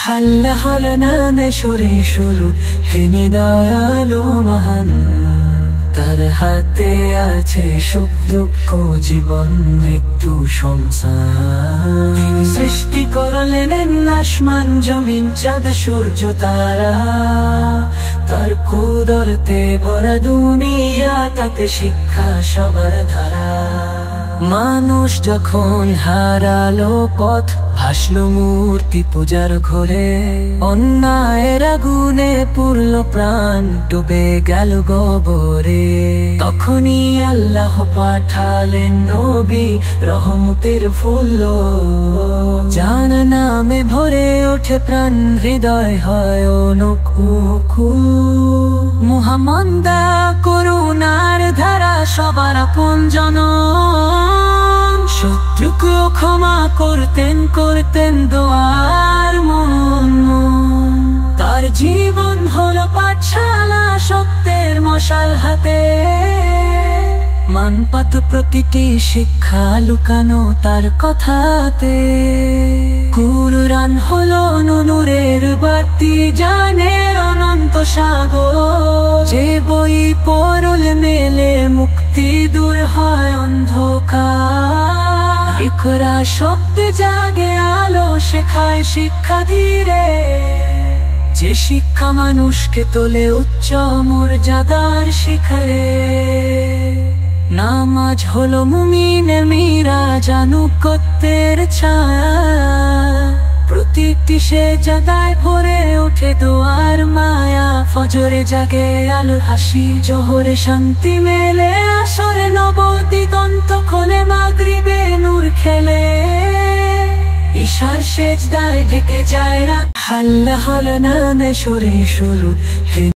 হাল্লা হলনা নেশরে শুরু হেনে দয়ালু মহান, তার হাতে আছে সুখ দুঃখ জীবন মৃত্যু সংসার। সৃষ্টি করলেন আসমান জমিন চাঁদ সূর্য তারা, তার কুদরতে ভরা দুনিয়া, তাতে শিক্ষা সবার ধারা। মানুষ যখন হারালো পথ, ভাসলো মূর্তি পূজার ঘরে, অন্যায়ের আগুনে পুরল প্রাণ, ডুবে গেল গোবরে। তখনই আল্লাহ পাঠালেন নবী, রহমতের ফুল, যার নামে ভরে ওঠে প্রাণ, হৃদয় হয় অনুকূল। মুহাম্মদ করুণার ধারা, সবার আপনজন, শত্রুকে ক্ষমা করতেন দোয়ার মন। তার জীবন হলো পাঠশালা, সত্যের মশাল হাতে, মানপাত প্রতিটি শিক্ষা লুকানো তার কথাতে। কুরআন হলো নূরের বাতি, জানের অনন্ত সাগর, যে বই পড়লে মেলে মুক্তি, দূর হয় অন্ধকার। ইকরা শব্দে জাগে আলো, শেখায় শিক্ষা ধীরে, যে শিক্ষা মানুষকে তোলে উচ্চ মর্যাদার শিখরে। নামাজ হলো মুমিনের মিরাজ, আনুগত্যের ছায়া, প্রতিটি সেজদায় ভরে ওঠে দোয়ার মায়া। ফজরে জাগে আলোর হাসি, জোহরে শান্তি মেলে, আসরে নবদিগন্ত খোলে, মাগরিবে নূর খেলে, ঈশার সেজদায় ঢেকে যায় রাত। হাল্লা হলনা নেশরে শুরু